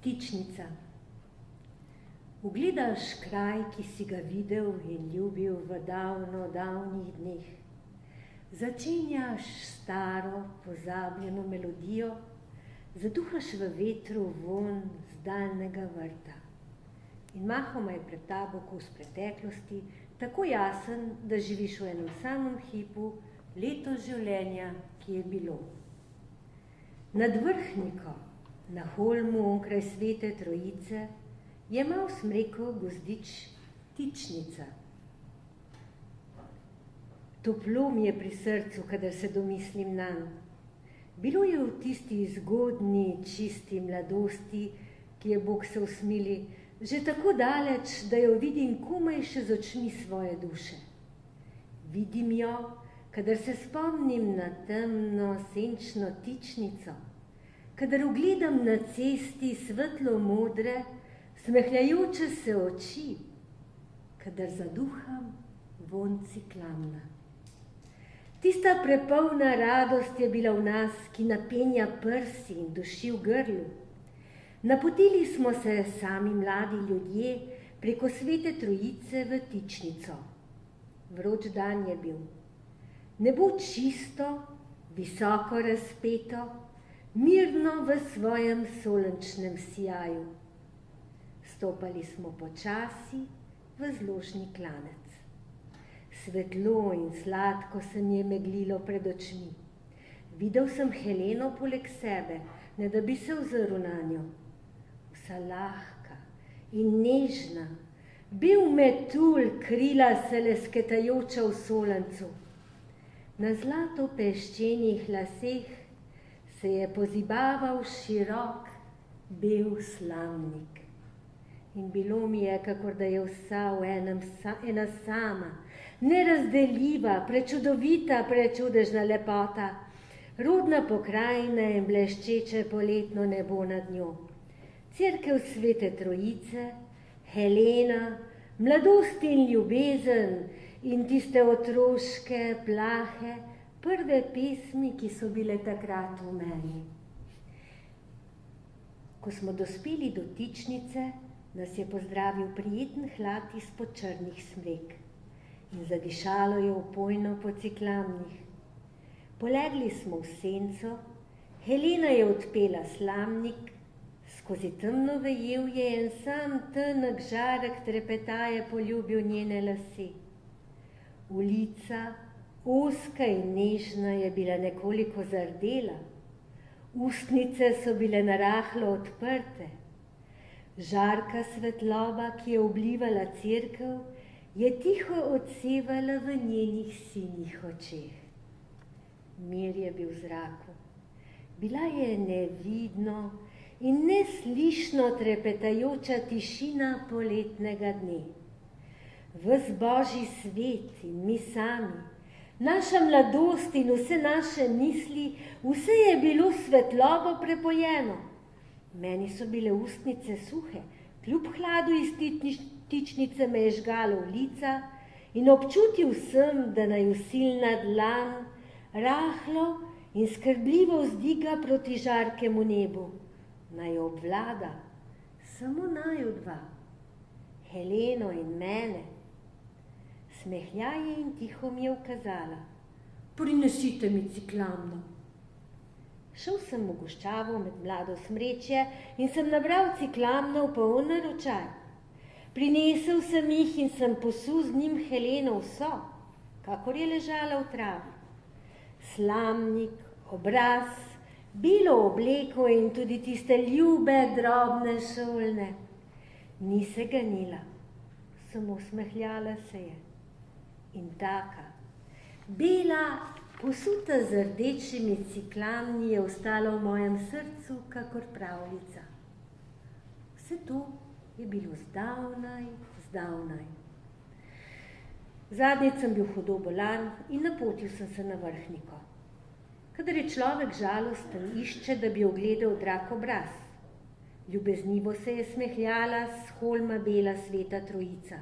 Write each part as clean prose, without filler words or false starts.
Tičnica. Ugledaš kraj, ki si ga videl in ljubil v davno davnih dneh. Začenjaš staro, pozabljeno melodijo, zaduhaš v vetru vonj z daljnega vrta. In mahoma je pred tabo kos preteklosti, tako jasen, da živiš v enem samem hipu leto življenja, ki je bilo. Nad Vrhniko, na holmu onkraj Svete Trojice, je mal smrekel gozdič Tičnica. Toplo mi je pri srcu, kadar se domislim nanj. Bilo je v tisti zgodnji, čisti mladosti, ki je Bog se usmili, že tako daleč, da jo vidim komaj še z očmi svoje duše. Vidim jo, kadar se spomnim na temno, senčno Tičnico, kadar ugledam na cesti svetlo modre, smehljajoče se oči, kadar zaduham vonj ciklamna. Tista prepolna radost je bila v nas, ki napenja prsi in duši v grlu. Napotili smo se sami mladi ljudje preko Svete Trojice v Tičnico. Vroč dan je bil. Nebo čisto, visoko razpeto, mirno v svojem sončnem sijaju. Stopali smo počasi v zložni klanec. Svetlo in sladko se mi je meglilo pred očmi. Videl sem Heleno poleg sebe, ne da bi se ozrl na njo. Vsa lahka in nežna, bil metulj, krila se lesketajoča v solancu. Na zlato peščenih laseh se je pozibaval širok, bel slamnik. In bilo mi je, kakor da je vsa ena sama, nerazdeljiva, prečudovita, prečudežna lepota, rodna pokrajina in bleščeče poletno nebo nad njo. Cerkev Svete Trojice, Helena, mladost in ljubezen in tiste otroške, plahe, prve pesmi, ki so bile takrat v meni. Ko smo dospeli do Tičnice, nas je pozdravil prijeten hlad izpod črnih smrek in zadišalo je opojno po ciklamnih. Polegli smo v senco, Helena je odpela slamnik, skozi temno vejevje en sam tenek žarek trepetaje poljubil njene lase. Ulica, ozka in nežna, je bila nekoliko zardela, ustnice so bile narahlo odprte. Žarka svetloba, ki je oblivala cerkev, je tiho odsevala v njenih sinih očeh. Mir je bil v zraku. Bila je nevidno in neslišno trepetajoča tišina poletnega dne. Ves božji svet in mi sami, naša mladost in vse naše misli, vse je bilo svetlobo prepojeno. Meni so bile ustnice suhe, kljub hladu iz Tičnice me je žgalo v lica in občutil sem, da naju silna dlan rahlo in skrbljivo vzdiga proti žarkemu nebu. Naju obvlada, samo naju dva, Heleno in mene. Smehljaje in tiho mi je ukazala: prinesite mi ciklamno. Šel sem v goščavo med mlado smrečje in sem nabral ciklamno v poln naročaj. Prinesel sem jih in sem posul z njim Heleno vso, kakor je ležala v travi. Slamnik, obraz, belo obleko in tudi tiste ljube, drobne šolne. Ni se ganila, samo smehljala se je. In taka, bela, posuta z rdečimi ciklamni, je ostala v mojem srcu kakor pravljica. Vse to je bilo zdavnaj, zdavnaj. Zadnjič sem bil hudo bolan in napotil sem se na Vrhniko. Kadar je človek žalosten, išče, da bi ogledal drag obraz. Ljubeznivo se je smehljala s holma bela Sveta Trojica.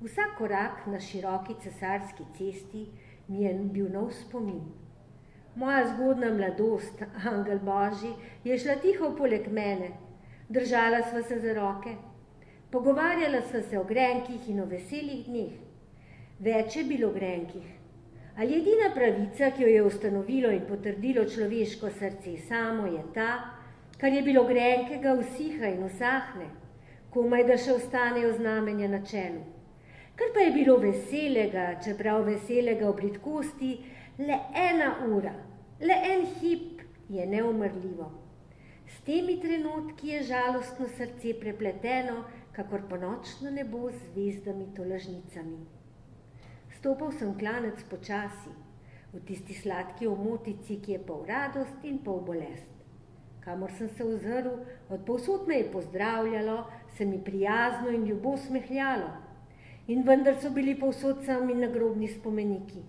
Vsak korak na široki Cesarski cesti mi je bil nov spomin. Moja zgodna mladost, angel božji, je šla tiho poleg mene. Držala sva se za roke. Pogovarjala sva se o grenkih in o veselih dneh. Več je bilo grenkih. Ali edina pravica, ki jo je ustanovilo in potrdilo človeško srce samo, je ta, kar je bilo grenkega, usiha in usahne, komaj da še ostanejo znamenja na čelu. Kar pa je bilo veselega, čeprav veselega v bridkosti, le 1 ura, le en hip je neumrljivo. S temi trenutki je žalostno srce prepleteno, kakor ponočno nebo z zvezdami tolažnicami. Stopal sem klanec počasi, v tisti sladki omotici, ki je pol radost in pol bolest. Kamor sem se ozrl, od povsod me je pozdravljalo, se mi prijazno in ljubo smehljalo. In vendar so bili povsod sami nagrobni spomeniki.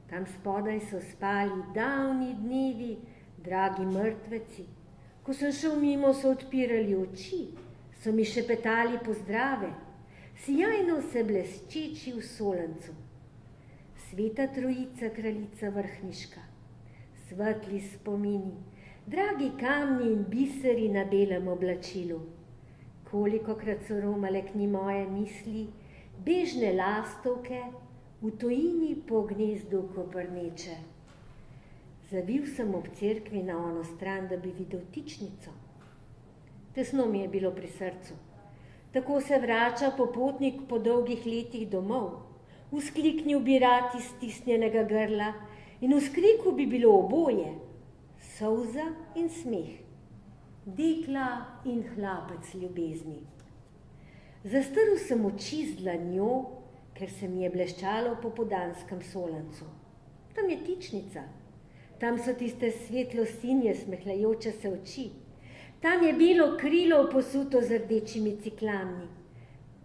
Tam spodaj so spali davni dnevi, dragi mrtveci. Ko sem šel mimo, so odpirali oči, so mi šepetali pozdrave, sijajno se bleščeči v solencu. Sveta trojica, kraljica vrhniška, svetli spomini, dragi kamni in biseri na belem oblačilu. Kolikokrat so romale k njim moje misli, bežne lastovke, v tujini po gnezdu koprneče. Zavil sem ob cerkvi na ono stran, da bi videl tičnico. Tesno mi je bilo pri srcu. Tako se vrača popotnik po dolgih letih domov. Vzkliknil bi rad iz stisnjenega grla in v skriku bi bilo oboje, solza in smeh, dekla in hlapec ljubezni. Zastrl sem oči z dlanjo, ker se mi je bleščalo po popoldanskem solencu. Tam je tičnica, tam so tiste svetlo sinje smehljajoče se oči, tam je belo krilo posuto z rdečimi ciklamni,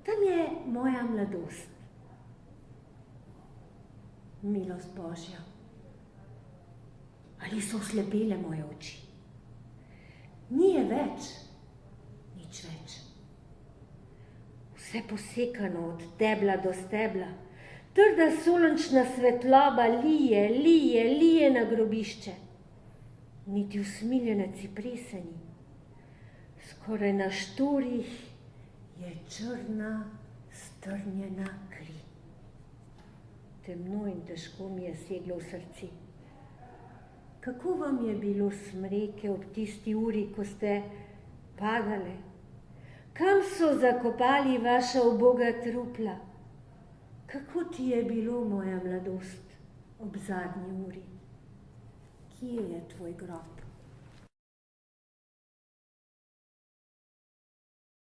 tam je moja mladost. Milost Božja, ali so oslepele moje oči? Ni je več, nič več. Vse posekano od debla do stebla, trda sončna svetloba lije na grobišče. Niti usmiljene ciprese ni. Skoraj na štorih je črna, strnjena kri. Temno in težko mi je seglo v srce. Kako vam je bilo smreke ob tisti uri, ko ste padale? Kam so zakopali vaša uboga trupla? Kako ti je bilo, moja mladost, ob zadnji uri? Kje je tvoj grob?